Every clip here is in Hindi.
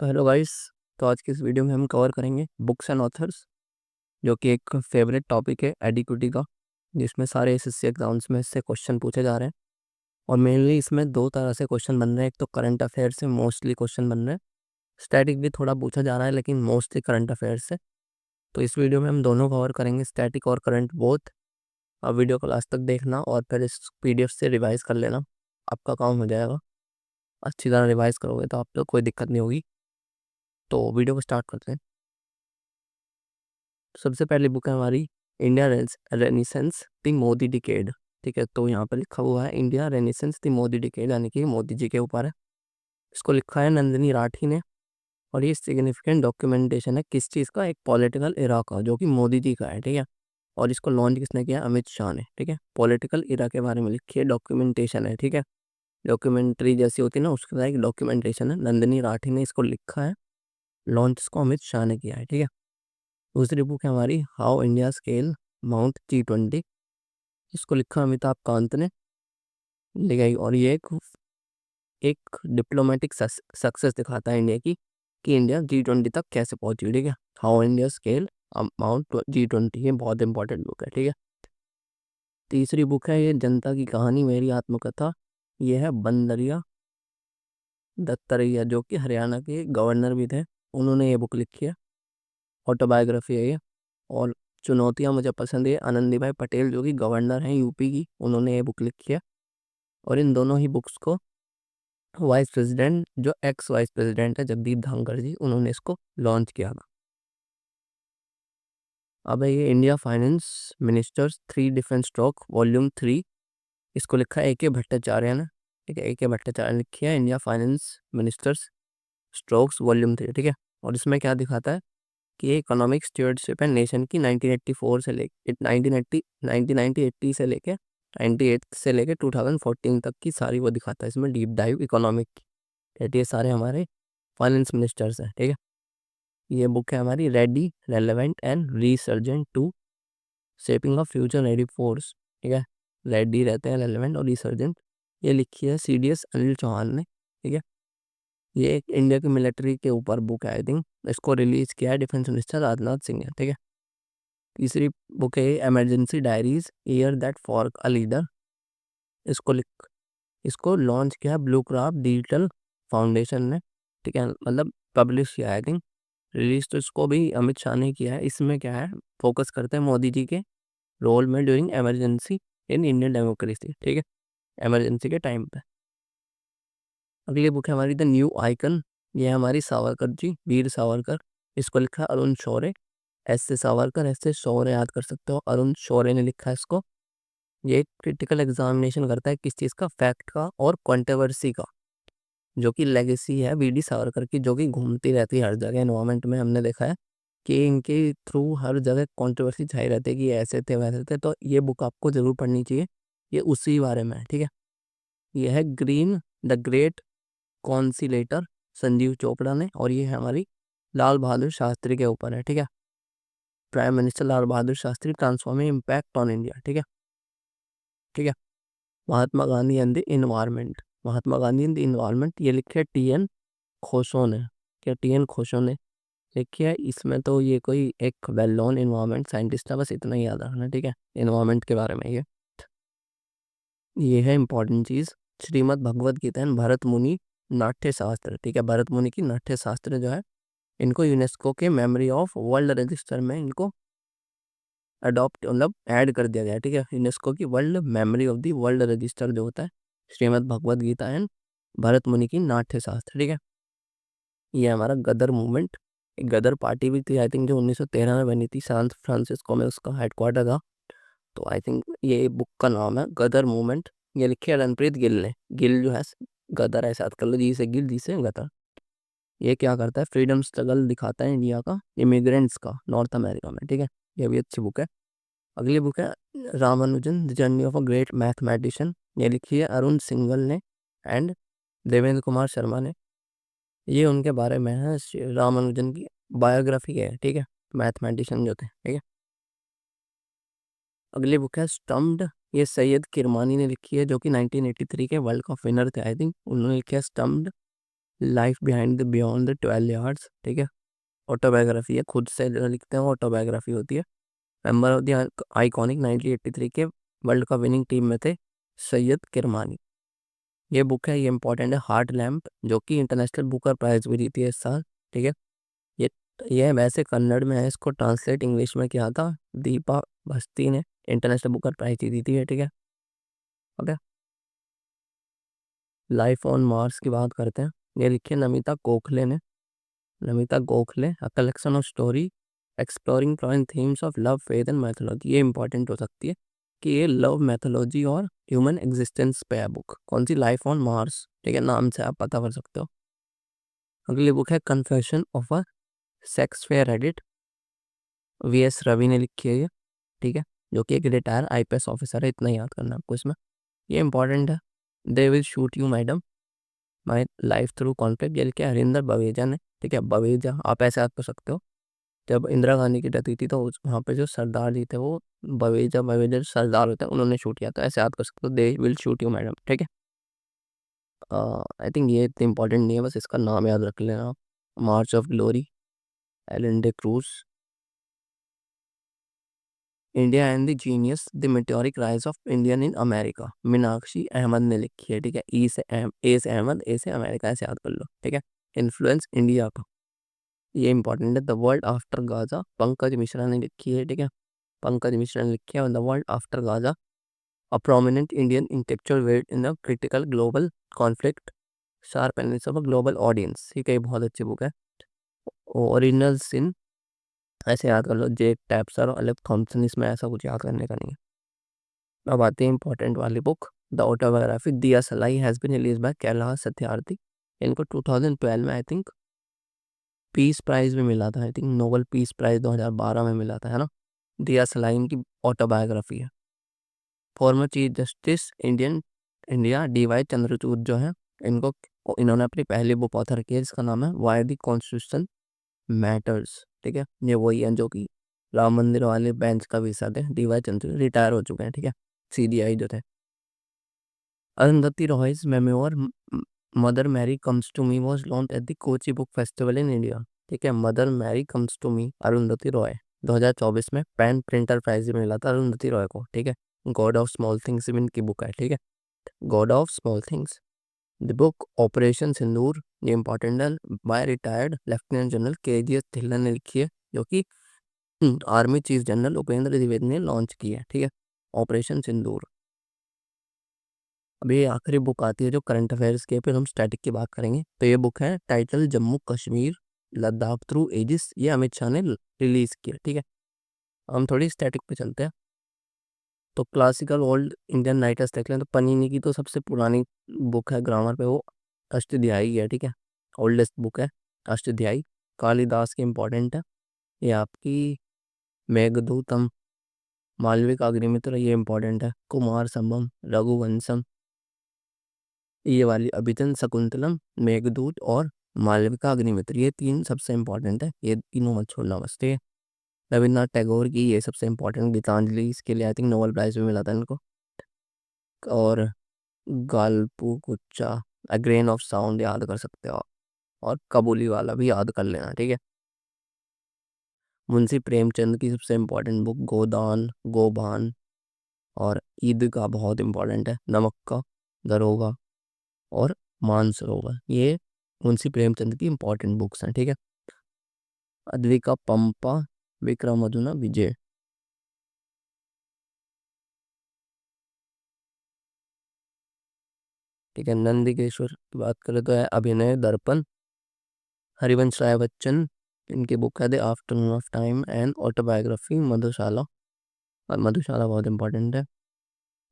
तो हेलो गाइस। तो आज की इस वीडियो में हम कवर करेंगे बुक्स एंड ऑथर्स, जो कि एक फेवरेट टॉपिक है एडिक्विटी का, जिसमें सारे एसएससी एग्जाम्स में इससे क्वेश्चन पूछे जा रहे हैं। और मेनली इसमें दो तरह से क्वेश्चन बन रहे हैं। एक तो करंट अफेयर से मोस्टली क्वेश्चन बन रहे हैं, स्टैटिक भी थोड़ा पूछा जा रहा है, लेकिन मोस्टली करंट अफेयर से। तो इस वीडियो में हम दोनों कवर करेंगे, स्टैटिक और करंट बोथ। अब वीडियो को लास्ट तक देखना और फिर इस PDF से रिवाइज कर लेना, आपका काम हो जाएगा। अच्छी तरह रिवाइज करोगे तो आपको कोई दिक्कत नहीं होगी। तो वीडियो को स्टार्ट करते हैं। सबसे पहली बुक है हमारी India renaissance the Modi decade. ठीक है, तो यहाँ पर लिखा हुआ है India renaissance the Modi decade, यानी कि मोदी जी के ऊपर है। इसको लिखा है नंदिनी राठी ने। और ये सिग्निफिकेंट डॉक्यूमेंटेशन है किस चीज़ का? एक पॉलिटिकल इरा का, जो कि मोदी जी का है। ठीक है, और इसको लॉन्च किसने किया? अमित शाह ने। ठीक है, पॉलिटिकल इरा के बारे में लिखी है, डॉक्यूमेंटेशन है। ठीक है, डॉक्यूमेंट्री जैसी होती है ना, उसका एक डॉक्यूमेंटेशन है। नंदिनी राठी ने इसको लिखा है, लॉन्च इसको अमित शाह ने किया है। ठीक है, दूसरी बुक है हमारी how India scale mount G20। इसको लिखा अमिताभ कांत ने लिखाई। और ये एक डिप्लोमेटिक सक्सेस दिखाता है इंडिया की, कि इंडिया G20 तक कैसे पहुंची। ठीक है, how India scale mount G20, ये बहुत इंपॉर्टेंट बुक है। ठीक है, तीसरी बुक है ये जनता की कहानी मेरी आत्मकथा। ये है बंदरिया दत्तात्रेय, जो कि हरियाणा के गवर्नर भी थे, उन्होंने ये बुक लिखी है। ऑटोबायोग्राफी है ये। और चुनौतियाँ मुझे पसंद है, आनंदीभाई पटेल जो कि गवर्नर हैं यूपी की, उन्होंने ये बुक लिखी है। और इन दोनों ही बुक्स को वाइस प्रेसिडेंट, जो एक्स वाइस प्रेसिडेंट है जगदीप धनखड़ जी, उन्होंने इसको लॉन्च किया था। अब है ये India finance ministers 3 different stroke volume 3। इसको लिखा है AK भट्टाचार्य ने। ठीक है, AK भट्टाचार्य ने लिखी है India finance ministers strokes volume 3। ठीक है, और इसमें क्या दिखाता है कि ये इकोनॉमिक स्टीवर्डशिप एंड नेशन की 1984 से लेके 1980 से लेके 98 से लेके 2014 तक की सारी वो दिखाता है। इसमें डीप डाइव इकोनॉमिक की, ये सारे हमारे फाइनेंस मिनिस्टर्स हैं। ठीक है, ये बुक है हमारी ready relevant and resurgent to shaping of future ready force. ठीक है, रेडी रहते हैं, रेलेवेंट और रिसर्जेंट। ये लिखी है CDS अनिल चौहान ने। ठीक है, ये एक इंडिया की मिलिट्री के ऊपर बुक है आई थिंक। इसको रिलीज किया है डिफेंस मिनिस्टर राजनाथ सिंह ने। ठीक है, तीसरी बुक है emergency diaries year that for a leader. इसको लॉन्च किया ब्लू क्राफ्ट डिजिटल फाउंडेशन ने। ठीक है, मतलब पब्लिश किया है आई थिंक। रिलीज तो इसको भी अमित शाह ने किया है। इसमें क्या है, फोकस करते हैं मोदी जी के रोल में during emergency in Indian democracy. ठीक है, एमरजेंसी के टाइम पे। अगली बुक है हमारी द न्यू आइकन। ये है हमारी सावरकर जी, वीर सावरकर। इसको लिखा अरुण शौर्य। ऐसे सावरकर, ऐसे शौर्य याद कर सकते हो, अरुण शौर्य ने लिखा है इसको। ये क्रिटिकल एग्जामिनेशन करता है किस चीज़ का? फैक्ट का और कंट्रोवर्सी का, जो कि लेगेसी है BD सावरकर की, जो कि घूमती रहती है हर जगह एनवायरमेंट में। हमने देखा है कि इनके थ्रू हर जगह कंट्रोवर्सी छाई रहती है कि ये ऐसे थे वैसे थे। तो ये बुक आपको ज़रूर पढ़नी चाहिए, ये उसी बारे में है। ठीक है, ये है green the great conciliator, Sanjeev Chopra ने। और ये है हमारी लाल बहादुर शास्त्री के ऊपर है। ठीक है, prime minister Lal Bahadur Shastri transforming impact on India. ठीक है, ठीक है, Mahatma Gandhi and the environment, Mahatma Gandhi and the environment, ये लिखे TN खोसो ने। क्या TN खोसो ने लिखी है? इसमें तो ये कोई एक वेल नोन इन्वायरमेंट साइंटिस्ट है, बस इतना ही याद रखना। ठीक है, इन्वायरमेंट के बारे में ये है इंपॉर्टेंट चीज़। श्रीमद् भगवद गीता एंड भरत मुनि नाट्य शास्त्र। ठीक है, भरत मुनि की नाट्य शास्त्र जो है, इनको यूनेस्को के मेमोरी ऑफ वर्ल्ड रजिस्टर में इनको अडॉप्ट, मतलब ऐड कर दिया गया है। ठीक है, यूनेस्को की world memory of the world register जो होता है, श्रीमद् भगवद गीता एंड भरत मुनि की नाट्य शास्त्र। ठीक है, ये हमारा गदर मूवमेंट, एक गदर पार्टी भी थी आई थिंक, जो 1913 में बनी थी, सैन फ्रांसिस्को में उसका हेडक्वार्टर था। तो आई थिंक ये बुक का नाम है गदर मूवमेंट। ये लिखी है रणप्रीत गिल ने। गिल जो है गदर है, साथ कर लो, जी से गिल, जी से गदर। ये क्या करता है? फ्रीडम स्ट्रगल दिखाता है इंडिया का, इमिग्रेंट्स का नॉर्थ अमेरिका में। ठीक है, ये भी अच्छी बुक है। अगली बुक है Ramanujan the journey of a great mathematician. ये लिखी है अरुण सिंघल ने एंड देवेंद्र कुमार शर्मा ने। ये उनके बारे में है, रामानुजन की बायोग्राफी है। ठीक है, मैथमेटिशियन जो थे। ठीक है, अगली बुक है स्टम्प्ड। ये सैयद किरमानी ने लिखी है, जो कि 1983 के वर्ल्ड कप विनर थे आई थिंक, उन्होंने लिखा है stumped life behind the beyond the 12 yards, ठीक है, ऑटोबायोग्राफी है, खुद से जो लिखते हैं ऑटोबायोग्राफी होती है। मेंबर ऑफ द आइकॉनिक 1983 के वर्ल्ड कप विनिंग टीम में थे सैयद किरमानी। ये बुक है, ये इंपॉर्टेंट है, हार्ट लैम्प, जो कि इंटरनेशनल बुकर प्राइज भी जीती है इस साल, ठीक है। ये ये वैसे कन्नड़ में है, इसको ट्रांसलेट इंग्लिश में किया था दीपा भस्ती ने, इंटरनेशनल बुकर प्राइज जीती थी, ठीक है। ओके, लाइफ ऑन मार्स की बात करते हैं। ये लिखी है नमिता गोखले ने, Namita Gokhale, a collection of story exploring ploughing themes of love, faith and mythology. ये इंपॉर्टेंट हो सकती है कि ये लव, मैथोलॉजी और ह्यूमन एग्जिस्टेंस पे है बुक। कौन सी? लाइफ ऑन मार्स, ठीक है, नाम से आप पता कर सकते हो। अगली बुक है confession of a sex fair edit, V S. Ravi ने लिखी है ये, ठीक है, जो कि एक रिटायर आईपीएस ऑफिसर है, इतना याद करना आपको इसमें। ये इंपॉर्टेंट है। They will shoot you madam, my life through conflict, ये लिखा है हरिंदर बवेजा ने, ठीक है, बवेजा आप ऐसे याद कर सकते हो। जब इंदिरा गांधी की डेथ हुई थी तो वहाँ पे जो सरदार जी थे वो बवेजा, बवेजा जो सरदार होते हैं उन्होंने शूट किया था, ऐसे याद कर सकते हो, they will shoot you madam, ठीक है। आई थिंक ये इतनी इंपॉर्टेंट नहीं है, बस इसका नाम याद रख लेना आप। March of glory, Alan de Cruz. India and the genius, the meteoric rise of Indian in America, Meenakshi Ahmed ने लिखी है, ठीक है। ए से अहमद, ए से अमेरिका, ऐसे याद कर लो, ठीक है। इन्फ्लुएंस इंडिया का, ये इंपॉर्टेंट है। The world after Gaza, Pankaj Mishra ने लिखी है, ठीक है, पंकज मिश्रा ने लिखी है। The world after Gaza, a prominent Indian intellectual weight in a critical global conflict, sharp analysis of a global audience, ठीक है, ये बहुत अच्छी बुक है। ओरिजिनल सिन, ऐसे याद कर लो, जेक टैप्सर और अलेफ थॉम्सन, इसमें ऐसा कुछ याद करने का नहीं है। अब आते हैं इंपॉर्टेंट वाली book, the autobiography Diya Salai has been released by Kailash Satyarthi. इनको 2012 में आई थिंक पीस प्राइज भी मिला था, I think Nobel peace prize 2012 में मिला था, है ना। दिया सलाई इनकी ऑटोबायोग्राफी है। Former chief justice India D.Y.. Chandrachud जो है, इनको इन्होंने अपनी पहली बुक ऑथर की है जिसका नाम है वाई द कॉन्स्टिट्यूशन मैटर्स, ठीक है। ये वही है जो कि राम मंदिर वाले बेंच का भी थे, डी.वाई. चंद्रचूड़ रिटायर हो चुके हैं, ठीक है, सीडीआई जो थे। Arundhati Roy's memoir Mother Mary comes to me was launch at the Kochi book festival in India, ठीक है। Mother Mary comes to me, Arundhati Roy, 2024 में पेन प्रिंटर प्राइज भी मिला था अरुंधति रॉय को, ठीक है। गॉड ऑफ स्मॉल थिंग्स भी इनकी बुक है, ठीक है, God of small things. The book operation Sindoor, ये इंपॉर्टेंट है, by retired lieutenant general KGS. Dhillon ने लिखी है, जो कि army chief general Upendra Dwivedi ने लॉन्च की है, ठीक है, ऑपरेशन सिंदूर। अभी आखिरी बुक आती है जो करंट अफेयर्स के, फिर हम स्टैटिक की बात करेंगे। तो ये बुक है title Jammu Kashmir Ladakh through ages, ये अमित शाह ने रिलीज किया, ठीक है। हम थोड़ी स्टैटिक पे चलते हैं। तो क्लासिकल ओल्ड इंडियन राइटर्स देख लें तो पनीनी की तो सबसे पुरानी बुक है ग्रामर पे, वो अष्टध्यायी है, ठीक है, ओल्डेस्ट बुक है अष्टध्यायी। कालिदास की इंपॉर्टेंट है, ये आपकी मेघदूतम। मालविका अग्निमित्र, ये इंपॉर्टेंट है। कुमार संभम, रघुवंशम, ये वाली अभिजन शकुंतलम, मेघदूत और मालविका अग्निमित्र, ये तीन सबसे इंपॉर्टेंट है, ये तीनों मत छोड़ना बस, ठीक है। रविन्द्रनाथ टैगोर की ये सबसे इंपॉर्टेंट, गीतांजलि, इसके लिए आई थिंक नोबेल प्राइज भी मिला था इनको। और गाल्पू गुच्चा, अ ग्रेन ऑफ साउंड याद कर सकते हो आप, और कबूली वाला भी याद कर लेना, ठीक है। मुंशी प्रेमचंद की सबसे इंपॉर्टेंट बुक गोदान, गोबान, और ईद का बहुत इंपॉर्टेंट है, नमक का दरोगा और मानसरोवर, ये मुंशी प्रेमचंद की इंपॉर्टेंट बुक्स हैं, ठीक है। अद्विका पंपा, विक्रमार्जुन विजय, ठीक है। नंदिकेश्वर की बात करें तो है अभिनय दर्पण। हरिवंश राय बच्चन, इनकी बुक है the afternoon of time and autobiography Madhushala, और मधुशाला बहुत इंपॉर्टेंट है।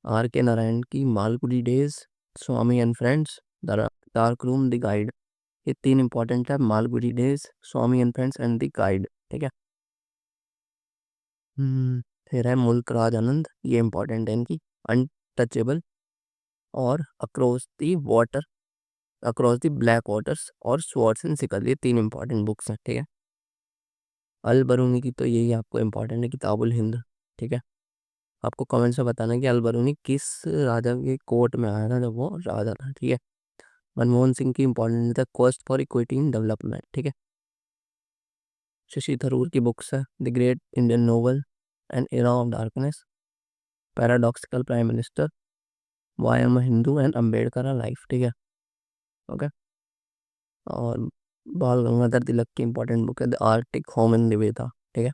आर के नारायण की Malgudi days, Swami and friends, dark room, the guide, ये तीन इंपॉर्टेंट है, Malgudi days, Swami and friends and the guide, ठीक है। फिर है मुल्क राज आनंद, ये इंपॉर्टेंट है इनकी, अनटचेबल और अक्रॉस द ब्लैक वाटर्स और स्वॉर्ड्स एंड सिकल, ये तीन इंपॉर्टेंट बुक्स हैं, ठीक है। अल बरूनी की तो यही आपको इंपॉर्टेंट है, किताबुल हिंद, ठीक है। आपको कमेंट्स में बताना कि अल बरूनी किस राजा के कोर्ट में आया था जब वो राजा था, ठीक है। मनमोहन सिंह की इंपॉर्टेंट है cost for equity in development, ठीक है। शशि थरूर की बुक्स है the great Indian novel and era of darkness, paradoxical prime minister, why am Hindu and Ambedkar life, ठीक है। ओके। और बाल गंगाधर तिलक की इंपॉर्टेंट बुक है द आर्टिक होम इन निवेदा, ठीक है।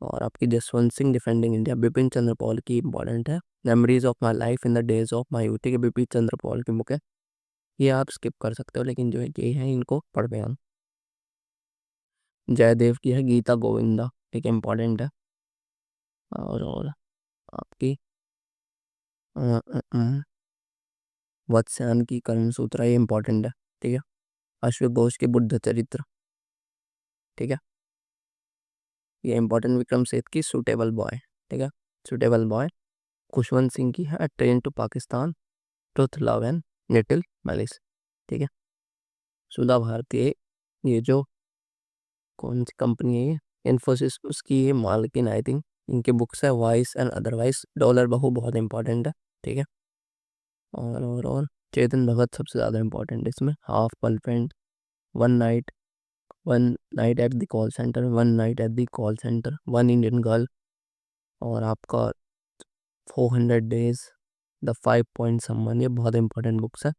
और आपकी जसवंत सिंह डिफेंडिंग इंडिया, बिपिन चंद्र पॉल की इंपॉर्टेंट है memories of my life in the days of my youth, ठीक है। बिपिन चंद्र पॉल की बुक है, ये आप स्किप कर सकते हो, लेकिन जो ये है इनको पढ़ हम। जयदेव की है गीता गोविंदा, ठीक है, इंपॉर्टेंट है। और आपकी वत्स्यायन की कर्ण सूत्र, ये इंपॉर्टेंट है, ठीक है। अश्व घोष के बुद्ध चरित्र, ठीक है, ये इंपॉर्टेंट। विक्रम सेठ की सूटेबल बॉय, ठीक है, सूटेबल बॉय। खुशवंत सिंह की है train to Pakistan, truth love and little malice, ठीक है। सुधा भारती, ये जो कौन सी कंपनी है ये, इन्फोसिस, उसकी ये मालकिन आई थिंक। इनके बुक्स है वाइस एंड अदरवाइज, डॉलर बहू बहुत इंपॉर्टेंट है, ठीक है। और चेतन भगत सबसे ज़्यादा इंपॉर्टेंट है इसमें, हाफ पलपेंट, one night, one night at the call centre, one night at the call centre, one Indian girl, और आपका 400 डेज, द 5 पॉइंट सम्मान, ये बहुत इंपॉर्टेंट बुक्स है।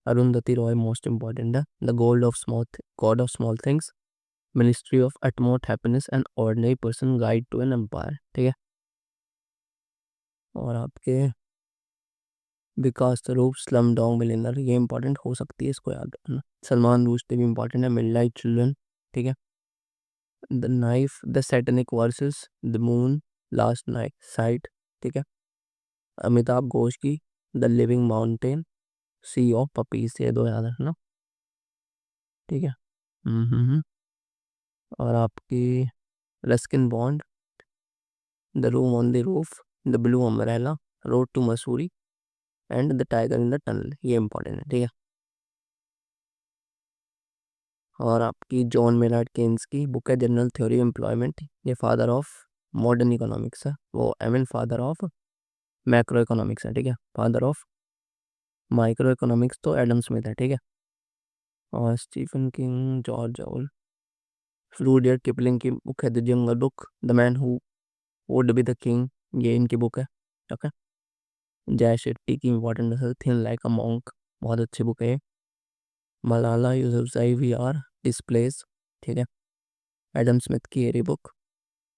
अरुंधति रॉय मोस्ट इंपॉर्टेंट है, the gold of small god of small things, ministry of utmost happiness and ordinary person guide to an empire, ठीक है। और आपके Vikas Swarup slumdog millionaire, ये इंपॉर्टेंट हो सकती है, इसको याद रखना। सलमान रुश्दी भी इंपॉर्टेंट है, मिडनाइट चिल्ड्रन, ठीक है। The knife, the satanic verses the moon last night site, ठीक है। अमिताभ घोष की the living mountain, sea of poppies, ये दो याद रखना, ठीक है। और आपकी Ruskin Bond, the room on the roof, the blue umbrella, road to Mussoorie and the tiger in the tunnel, ये इंपॉर्टेंट है, ठीक है। और आपकी जॉन मेनार्ड केन्स की बुक है जनरल थ्योरी एम्प्लॉयमेंट, ये फादर ऑफ मॉडर्न इकोनॉमिक्स है, वो फादर ऑफ मैक्रो इकोनॉमिक्स है, ठीक है। फादर ऑफ माइक्रो इकोनॉमिक्स तो एडम स्मिथ है, ठीक है। और Stephen King, George Orwell, Rudyard Kipling की बुक है the jungle book, the man who would be the king, ये इनकी बुक है, ओके। जय शेट्टी की इंपॉर्टेंट है थिन लाइक अ मॉन्क, बहुत अच्छी बुक है। Malala Yousafzai we are displace, ठीक है। एडम स्मिथ की एरी book,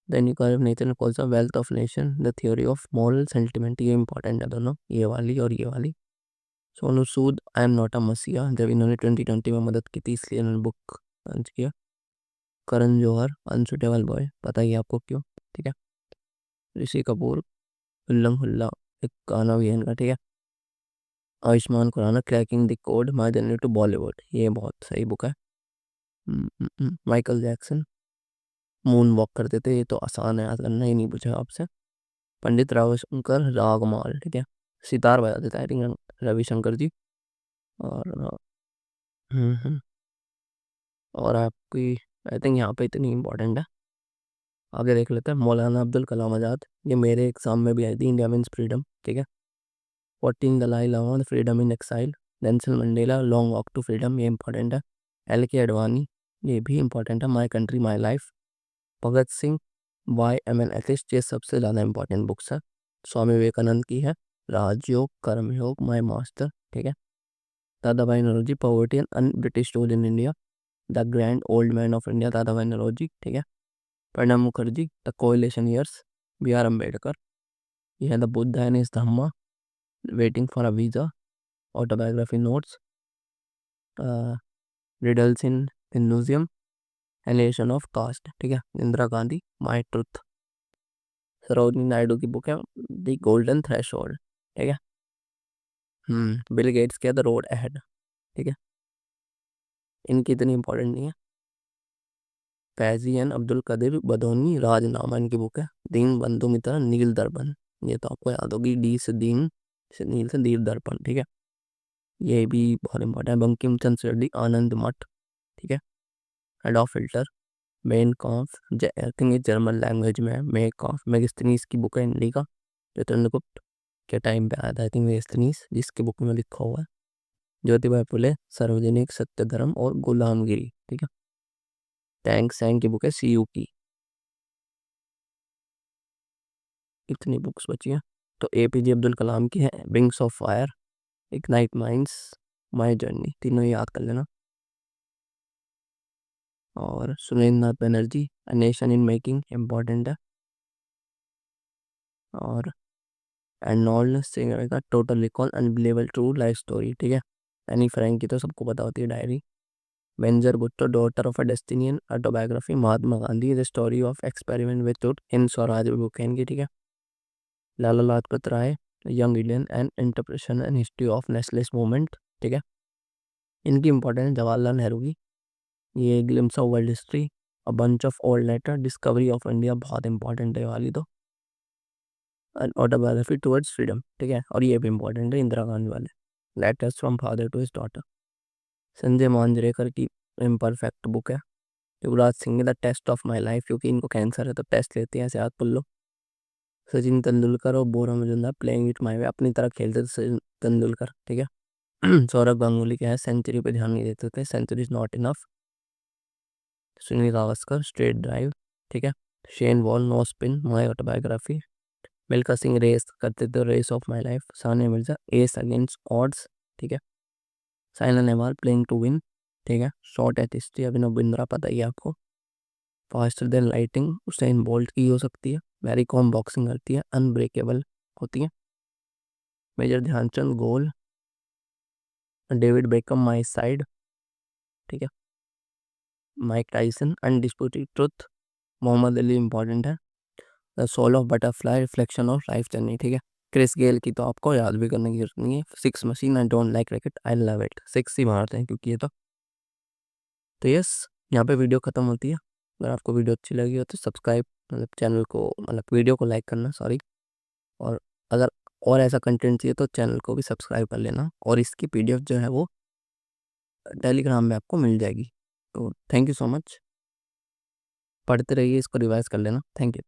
the inequality of nature and calls of wealth of nation, the theory of moral sentiment, ये इंपॉर्टेंट है दोनों, ये वाली और ये वाली। Sonu Sood, I am not a messiah, जब इन्होंने 2020 में मदद की थी इसलिए इन्होंने बुक लॉन्च किया। करण जौहर, अनसुटेबल बॉय, बताइए आपको क्यों, ठीक है। ऋषि कपूर, हुल्लम हुल्ला, एक गाना भी है इनका, ठीक है। Ayushmann Khurrana, cracking the code my journey to Bollywood, ये बहुत सही बुक है। माइकल जैक्सन मून वॉक करते थे, ये तो आसान है याद करना, ही नहीं पूछा आपसे। पंडित रविशंकर रागमाल, ठीक है, सितार बजाते थे आई थिंक रविशंकर जी। और हम्म हम्म, और आपकी आई थिंक यहाँ पे इतनी इम्पोर्टेंट है, आगे देख लेते हैं। मौलाना अब्दुल कलाम आज़ाद, ये मेरे एग्जाम में भी आई थी, इंडिया मीन्स फ्रीडम, ठीक है। 14 Dalai Lama, freedom in exile, Nelson Mandela, long walk to freedom, ये इंपॉर्टेंट है। एल के अडवाणी, ये भी इंपॉर्टेंट है, my country my life. Bhagat Singh, why am an atheist, ये सबसे ज़्यादा इंपॉर्टेंट बुक्स है। स्वामी विवेकानंद की है राजयोग कर्मयोग माई मास्टर, ठीक है। Dadabhai Naoroji, poverty and British rule in India, the grand old man of India, Dadabhai Naoroji, ठीक है। Pranab Mukherjee, the coalition years, B R Ambedkar, यह है the Buddha and his Dhamma, waiting for a visa, autobiography notes, riddles in Hinduism, annihilation of caste, ठीक है। Indira Gandhi, my truth. सरोजनी नायडू की बुक है द गोल्डन थ्रेशोल्ड, ठीक है। बिल गेट्स के द रोड अहेड, ठीक है, इनकी इतनी इंपॉर्टेंट नहीं है। फैजी एंड अब्दुल कदीर बदौनी, राजनामा इनकी बुक है। दीन बंधु मित्र नील दर्पण, ये तो आपको याद होगी, डी से दीन से नील से दीप दर्पण, ठीक है, ये भी बहुत इंपॉर्टेंट है। बंकिम चंद्र चटर्जी, आनंद मठ, ठीक है। Adolf Hitler, Mein Kampf, I think ये जर्मन लैंग्वेज में है, मे कॉफ, मेगास्थनीज की बुक है हिंदी का, जो चंद्रगुप्त के टाइम पे आया था आई थिंक मेगास्थनीज, जिसके बुक में लिखा हुआ है। ज्योतिबा फुले, सार्वजनिक सत्य, धर्म और गुलामगिरी। ठीक है। टैंक सैंग की बुक है सीयू की। इतनी बुक्स बची हैं। तो एपीजे अब्दुल कलाम की है wings of fire, ignite minds, my journey, तीनों याद कर लेना। और Surendranath Banerjee, a nation in making, important है। और अर्नोल्ड सिंगर का total recall, unbelievable true life story. ठीक है। एनी फ्रैंक की तो सबको पता होती है, diary. Benazir Bhutto, daughter of a destiny, autobiography. Mahatma Gandhi, the story of experiment with truth, इन स्वराज बुक है इनकी। ठीक है। Lala Lajpat Rai, young Indian and interpretation and history of nationalist movement. ठीक है। इनकी इंपॉर्टेंट जवाहरलाल नेहरू की, ये glimpse of world history, a bunch of old letter, discovery of India, बहुत इंपॉर्टेंट है ये वाली तो। Autobiography towards freedom. ठीक है। और ये भी इंपॉर्टेंट है, इंदिरा गांधी वाले, letters from father to his daughter. Sanjay Manjrekar की इम्परफेक्ट बुक है। Yuvraj Singh, the test of my life, क्योंकि इनको कैंसर है तो टेस्ट लेते हैं, ऐसे हाथ पुल्लो। सचिन तेंदुलकर और बोरा मजुमदार, प्लेइंग विथ माई वे, अपनी तरह खेलते थे सचिन तेंदुलकर। ठीक है। सौरभ गांगुली क्या है, सेंचुरी पे ध्यान नहीं देते थे, century is not enough. Sunil Gavaskar, straight drive. ठीक है। Shane Warne, no spin, my autobiography. Milkha Singh, race करते थे, race of my life. Sania Mirza, ace against odds. ठीक है। Saina Nehwal, playing to win. ठीक है। शॉर्ट एथ हिस्ट्री, अभिनव बिंद्रा, पता ही है आपको। Faster than lighting, Usain bolt की हो सकती है। मैरी कॉम बॉक्सिंग करती है, अनब्रेकेबल होती है। Major Dhyanchand, goal. David Beckham, my side. ठीक है। Mike Tyson, undisputed truth. Muhammad Ali, important है। The soul of butterfly, reflection of life journey. ठीक है। क्रिस गेल की तो आपको याद भी करने की जरूरत नहीं है। Six machine, I don't like cricket, I love it. Six ही मारते हैं क्योंकि ये तो यस, यहाँ पे वीडियो ख़त्म होती है। अगर आपको वीडियो अच्छी लगी हो तो सब्सक्राइब, मतलब चैनल को, मतलब वीडियो को लाइक करना, सॉरी। और अगर और ऐसा कंटेंट चाहिए तो चैनल को भी सब्सक्राइब कर लेना। और इसकी पीडीएफ जो है वो टेलीग्राम में आपको मिल जाएगी। तो थैंक यू सो मच। पढ़ते रहिए, इसको रिवाइज कर लेना। Thank you.